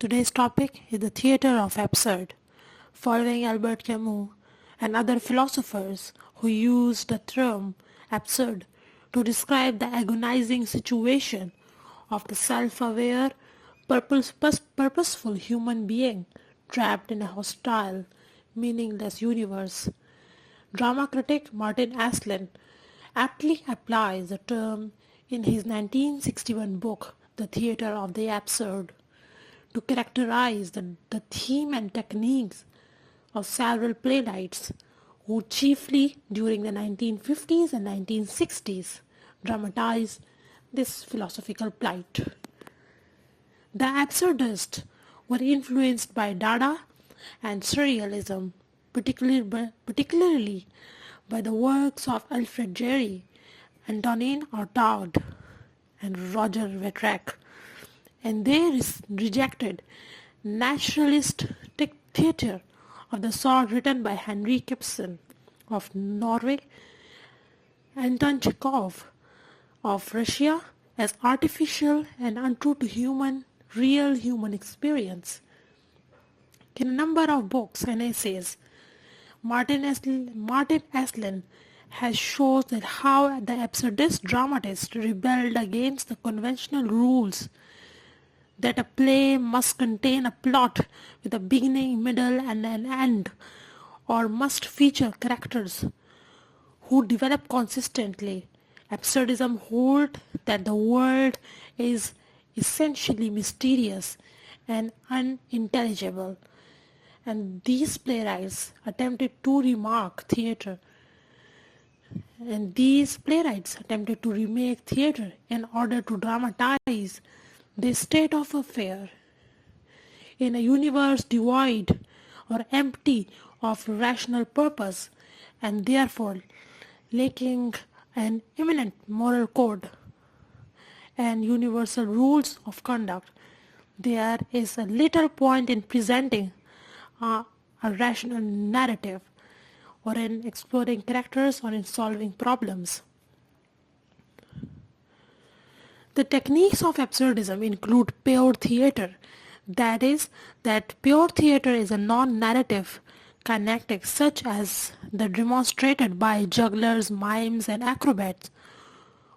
Today's topic is the theatre of absurd, following Albert Camus and other philosophers who used the term absurd to describe the agonizing situation of the self-aware, purposeful human being trapped in a hostile, meaningless universe. Drama critic Martin Esslin aptly applies the term in his 1961 book, The Theatre of the Absurd, to characterize the theme and techniques of several playwrights who chiefly during the 1950s and 1960s dramatized this philosophical plight. The Absurdists were influenced by Dada and Surrealism, particularly by the works of Alfred Jarry, Antonin Artaud, and Roger Vetrac, and they rejected naturalist theatre of the sort written by Henrik Ibsen of Norway, Anton Chekhov of Russia as artificial and untrue to real human experience. In a number of books and essays, Martin Esslin has shown that how the absurdist dramatists rebelled against the conventional rules that a play must contain a plot with a beginning, middle, and an end, or must feature characters who develop consistently. Absurdism holds that the world is essentially mysterious and unintelligible, and these playwrights attempted to remake theatre in order to dramatize the state of affair in a universe devoid or empty of rational purpose and therefore lacking an immanent moral code and universal rules of conduct. There is a little point in presenting a rational narrative or in exploring characters or in solving problems. The techniques of absurdism include pure theatre, that is, that pure theatre is a non-narrative kinetic such as the demonstrated by jugglers, mimes, and acrobats,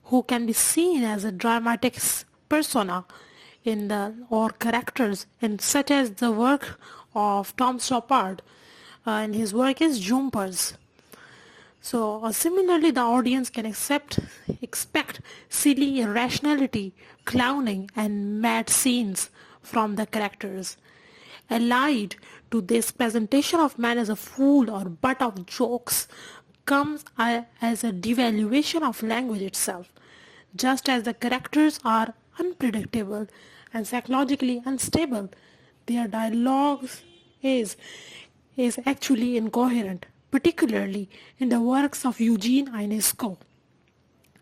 who can be seen as a dramatic persona or characters in such as the work of Tom Stoppard, and his work is Jumpers. So similarly, the audience can expect silly irrationality, clowning, and mad scenes from the characters. Allied to this presentation of man as a fool or butt of jokes comes as a devaluation of language itself. Just as the characters are unpredictable and psychologically unstable, their dialogues is actually incoherent, particularly in the works of Eugene Ionesco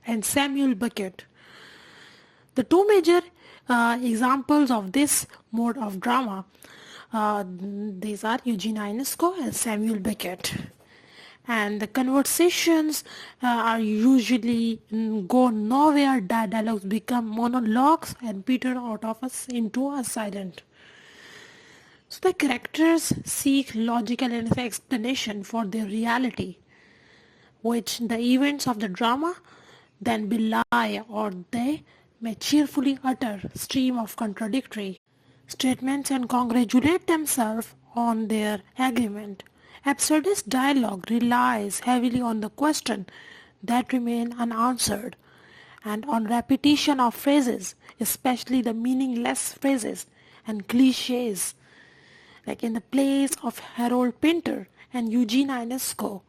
and Samuel Beckett. The two major examples of this mode of drama, these are Eugene Ionesco and Samuel Beckett. And the conversations are usually go nowhere, dialogues become monologues and peter out of us into a silent. So the characters seek logical explanation for their reality, which the events of the drama then belie, or they may cheerfully utter stream of contradictory statements and congratulate themselves on their agreement. Absurdist dialogue relies heavily on the question that remain unanswered and on repetition of phrases, especially the meaningless phrases and cliches. Like in the plays of Harold Pinter and Eugene Ionesco,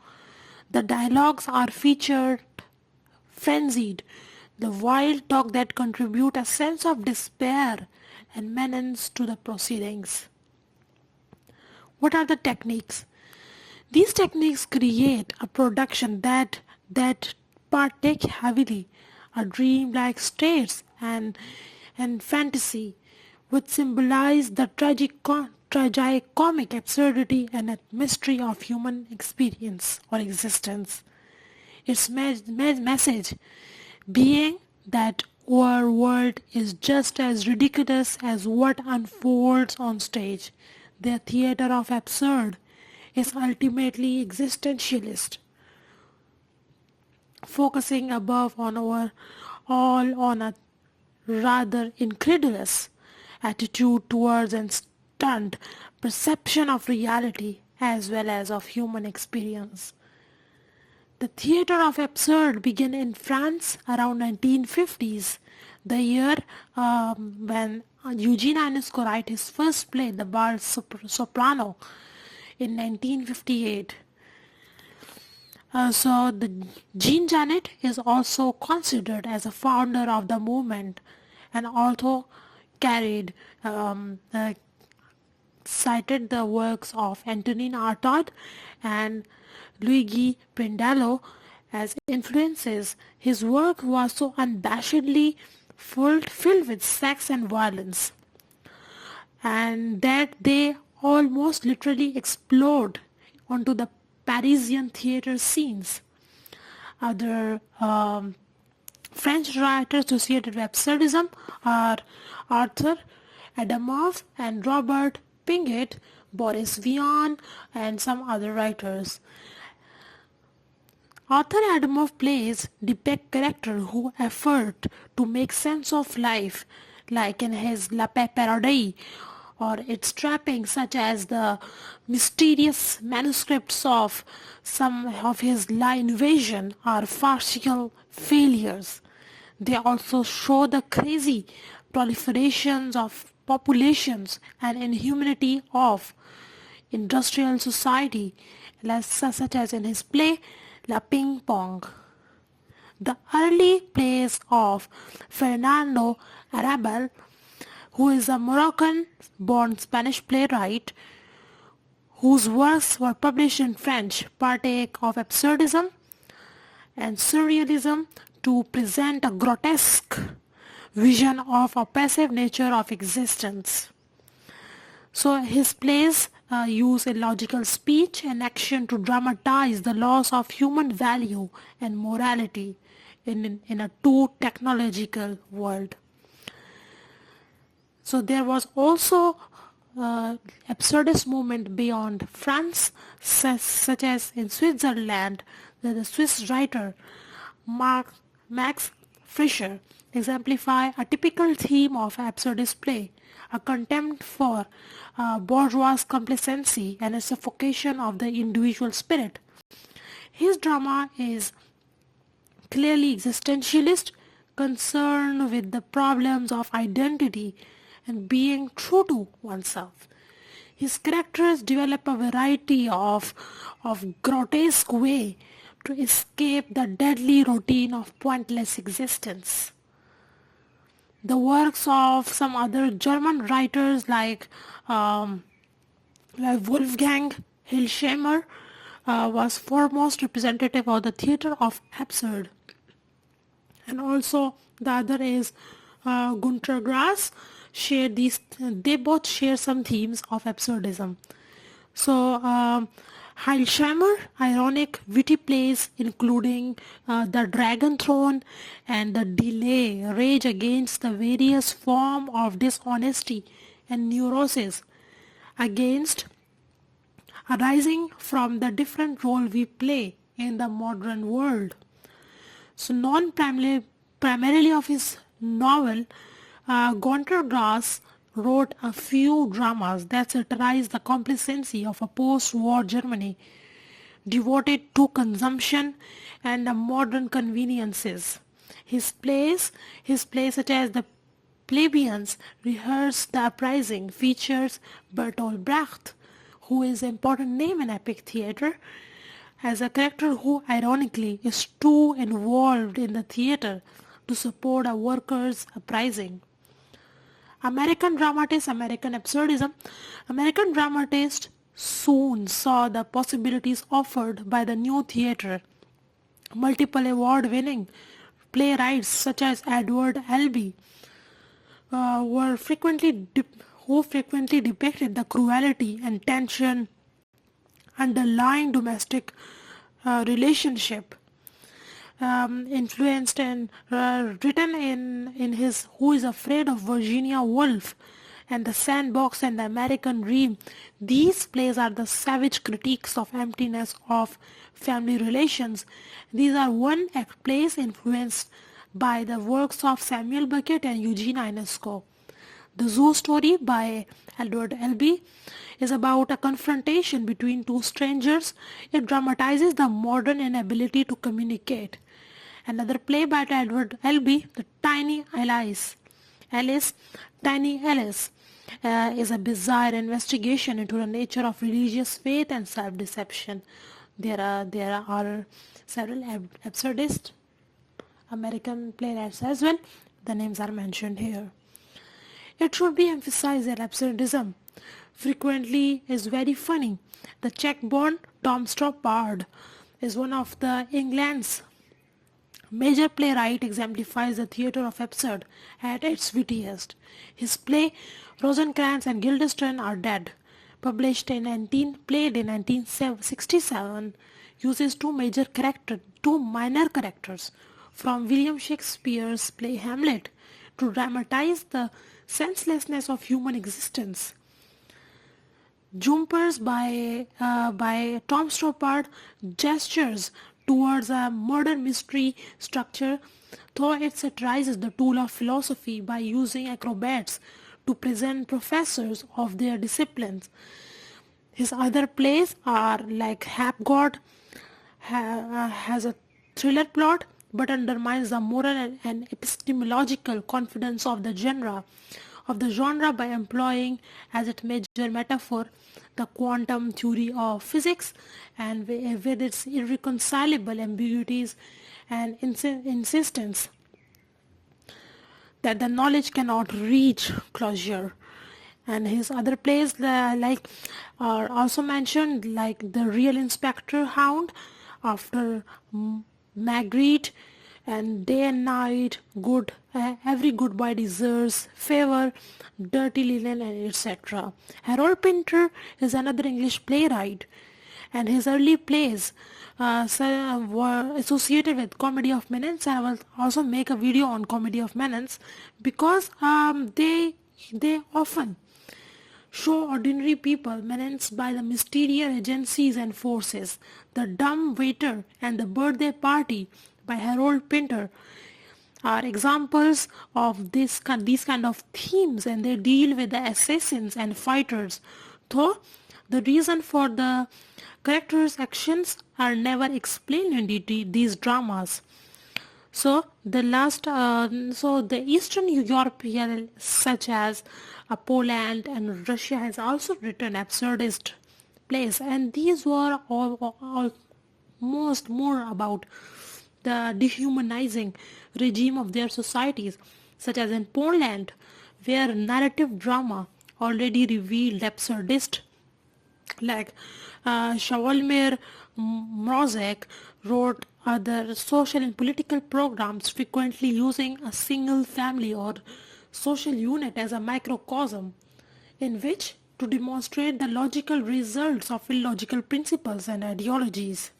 the dialogues are featured frenzied, the wild talk that contribute a sense of despair and menace to the proceedings. What are the techniques? These techniques create a production that partake heavily a dream-like states and fantasy, which symbolize the tragicomic absurdity and mystery of human experience or existence. Its message being that Our world is just as ridiculous as what unfolds on stage. The theater of absurd is ultimately existentialist, focusing above on our all on a rather incredulous attitude towards and stunned perception of reality as well as of human experience. The theater of absurd began in France around 1950s, the year when Eugene Ionesco wrote his first play, The Bard Soprano, in 1958. The Jean Genet is also considered as a founder of the movement, and although carried cited the works of Antonin Artaud and Luigi Pirandello as influences, his work was so unabashedly filled with sex and violence, and that they almost literally explode onto the Parisian theater scenes. Other French writers associated with absurdism are Arthur Adamov and Robert Pinget, Boris Vian, and some other writers. Arthur Adamov plays depict characters who effort to make sense of life, like in his La Paix Paradis, or its trappings such as the mysterious manuscripts of some of his La Invasion are farcical failures. They also show the crazy proliferations of populations and inhumanity of industrial society, such as in his play La Ping Pong. The early plays of Fernando Arrabal, who is a Moroccan-born Spanish playwright whose works were published in French, partake of absurdism and surrealism to present a grotesque vision of a passive nature of existence. So his plays use illogical speech and action to dramatize the loss of human value and morality in a too technological world. So there was also absurdist movement beyond France, such as in Switzerland, the Swiss writer Max Fischer exemplify a typical theme of absurdist play, a contempt for bourgeois complacency and a suffocation of the individual spirit. His drama is clearly existentialist, concerned with the problems of identity and being true to oneself. His characters develop a variety of grotesque way to escape the deadly routine of pointless existence. The works of some other German writers like Wolfgang Hilsheimer was foremost representative of the theater of absurd. And also the other is Gunter Grass. They both share some themes of absurdism. So Hilsheimer, ironic, witty plays including The Dragon Throne and The Delay rage against the various form of dishonesty and neurosis against arising from the different role we play in the modern world. So primarily of his novel, Gunter Grass wrote a few dramas that satirize the complacency of a post-war Germany devoted to consumption and modern conveniences. His plays such as The Plebeians rehearse the uprising, features Bertolt Brecht, who is an important name in epic theater, as a character who ironically is too involved in the theater to support a workers' uprising. American absurdism. American dramatists soon saw the possibilities offered by the new theater. Multiple award-winning playwrights such as Edward Albee who frequently depicted the cruelty and tension underlying domestic relationship. influenced and written in his Who is Afraid of Virginia Woolf and The Sandbox and The American Dream. These plays are the savage critiques of emptiness of family relations. These are one-act plays influenced by the works of Samuel Beckett and Eugene Ionesco. The Zoo Story by Edward Albee is about a confrontation between two strangers. It dramatizes the modern inability to communicate. Another play by Edward Albee, The Tiny Tiny Alice, is a bizarre investigation into the nature of religious faith and self-deception. There are several absurdist American playwrights as well. The names are mentioned here. It should be emphasized that absurdism frequently is very funny. The Czech-born Tom Stoppard is one of the England's major playwright, exemplifies the theatre of absurd at its wittiest. His play Rosencrantz and Guildenstern Are Dead, played in 1967, uses two minor characters from William Shakespeare's play Hamlet to dramatize the senselessness of human existence. Jumpers by Tom Stoppard gestures towards a modern mystery structure, though it satirizes the tool of philosophy by using acrobats to present professors of their disciplines. His other plays are like Hapgood, has a thriller plot but undermines the moral and epistemological confidence of the genre by employing as its major metaphor the quantum theory of physics, and with its irreconcilable ambiguities and insistence that the knowledge cannot reach closure. And his other plays are also mentioned, like The Real Inspector Hound, After Magritte, and Day and Night, Every Good Boy Deserves Favor, Dirty Linen, and etc. Harold Pinter is another English playwright, and his early plays were associated with Comedy of Menace. I will also make a video on Comedy of Menace because they often show ordinary people menaced by the mysterious agencies and forces. The Dumb Waiter and The Birthday Party by Harold Pinter are examples of these kind of themes, and they deal with the assassins and fighters, though the reason for the characters' actions are never explained in these dramas. So the Eastern European, such as Poland and Russia, has also written absurdist plays, and these were almost more about the dehumanizing regime of their societies, such as in Poland, where narrative drama already revealed absurdist, like Sławomir Mrożek wrote other social and political programs, frequently using a single family or social unit as a microcosm, in which to demonstrate the logical results of illogical principles and ideologies.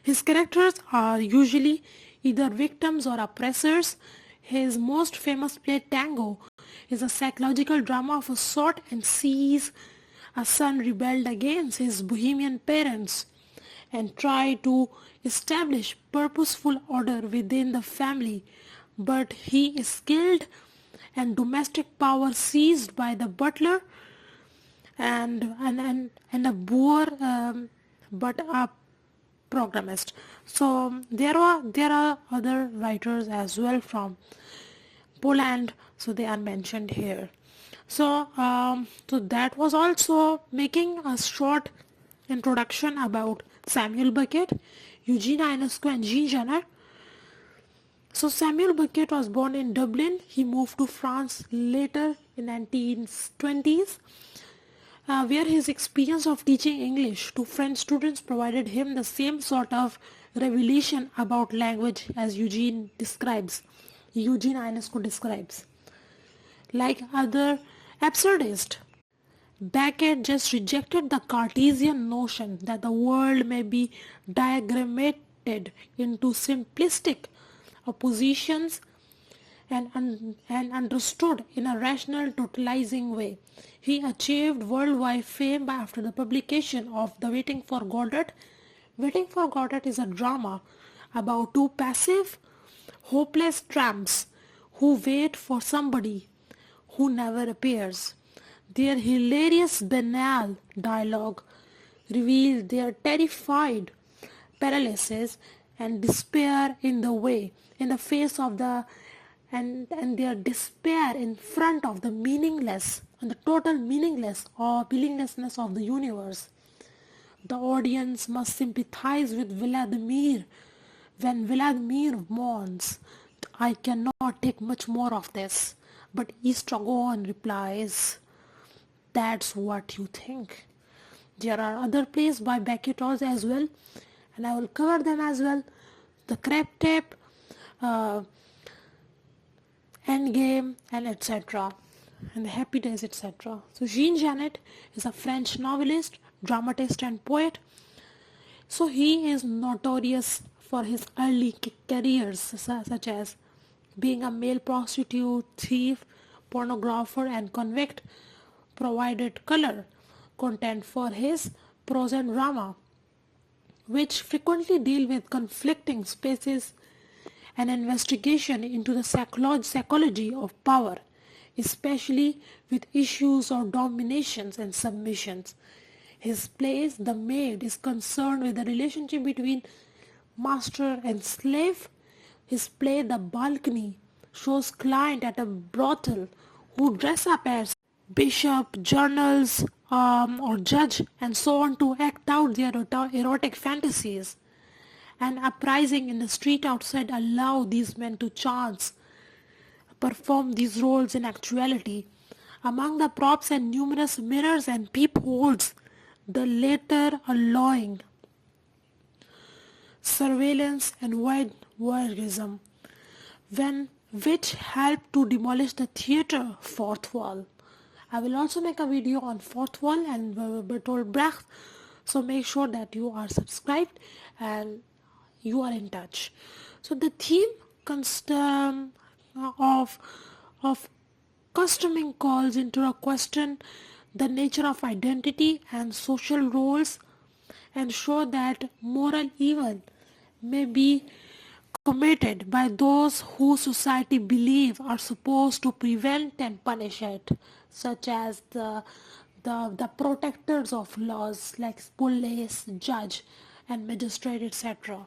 His characters are usually either victims or oppressors. His most famous play, Tango, is a psychological drama of a sort and sees a son rebelled against his bohemian parents and try to establish purposeful order within the family, but he is killed and domestic power seized by the butler and a poor but a programmist. So there are other writers as well from Poland, so they are mentioned here. So that was also making a short introduction about Samuel Beckett, Eugene Ionesco, and Jean Genet. So Samuel Beckett was born in Dublin. He moved to France later in 1920s, where his experience of teaching English to French students provided him the same sort of revelation about language as Eugene Ionesco describes. Like other absurdists, Beckett just rejected the Cartesian notion that the world may be diagrammatically constructed into simplistic oppositions and understood in a rational, totalizing way. He achieved worldwide fame after the publication of The Waiting for Godot. Waiting for Godot is a drama about two passive, hopeless tramps who wait for somebody who never appears. Their hilarious banal dialogue reveals their terrified paralysis and despair in the face of the and their despair in front of the meaningless and the total meaninglessness of the universe. The audience must sympathize with Vladimir when Vladimir mourns. I cannot take much more of this. But Estragon replies, that's what you think. There are other plays by Beckett as well, and I will cover them as well. The Crab Tape, Endgame, and etc. And the Happy Days, etc. So Jean Genet is a French novelist, dramatist, and poet. So he is notorious for his early careers, such as being a male prostitute, thief, pornographer, and convict, provided color content for his prose and drama, which frequently deal with conflicting spaces and investigation into the psychology of power, especially with issues of dominations and submissions. His plays, The Maid, is concerned with the relationship between master and slave. His play, The Balcony, shows client at a brothel who dress up as bishop, journals, or judge and so on to act out their erotic fantasies. An uprising in the street outside allow these men to chance perform these roles in actuality. Among the props and numerous mirrors and peepholes, the latter allowing surveillance and voyeurism, which helped to demolish the theatre fourth wall. I will also make a video on fourth wall and Bertolt Brecht, so make sure that you are subscribed and you are in touch. So the theme of costuming calls into a question the nature of identity and social roles, and show that moral evil may be committed by those who society believe are supposed to prevent and punish it, such as the protectors of laws like police, judge, and magistrate, etc.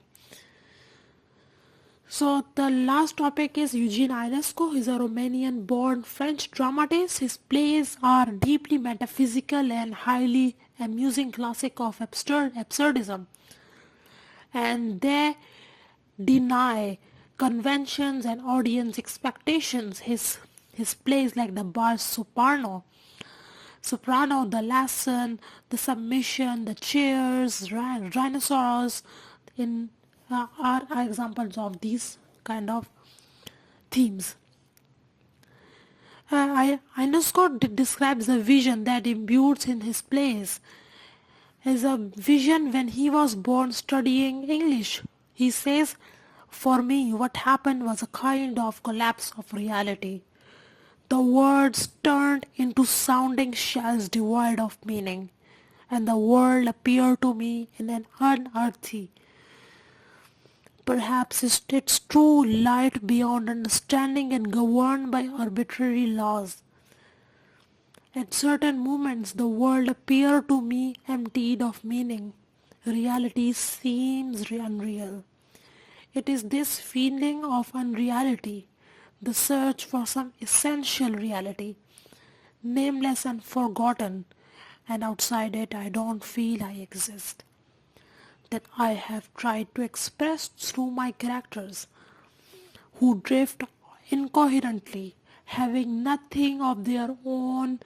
So the last topic is Eugene Ionesco. He is a Romanian-born French dramatist. His plays are deeply metaphysical and highly amusing classic of absurdism, and they deny conventions and audience expectations. His plays like The Bar Soprano, The Lesson, The Submission, The Chairs, Rhinoceros are examples of these kind of themes. Ionesco describes the vision that imbues in his plays as a vision when he was born studying English. He says, for me, what happened was a kind of collapse of reality. The words turned into sounding shells devoid of meaning, and the world appeared to me in an unearthly, perhaps its true light beyond understanding and governed by arbitrary laws. At certain moments the world appeared to me emptied of meaning. Reality seems unreal. It is this feeling of unreality, the search for some essential reality, nameless and forgotten, and outside it I don't feel I exist, that I have tried to express through my characters, who drift incoherently, having nothing of their own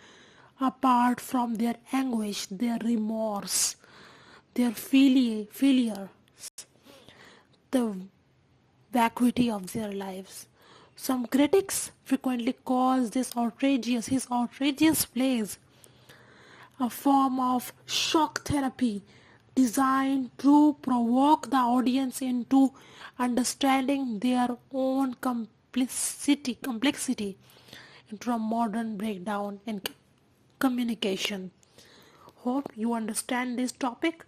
apart from their anguish, their remorse, their failure, the vacuity of their lives. Some critics frequently call his outrageous plays a form of shock therapy designed to provoke the audience into understanding their own complexity into a modern breakdown in communication. Hope you understand this topic.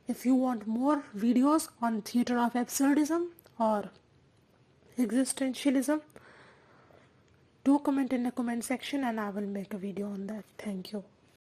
If you want more videos on theater of absurdism or existentialism, do comment in the comment section and I will make a video on that. Thank you.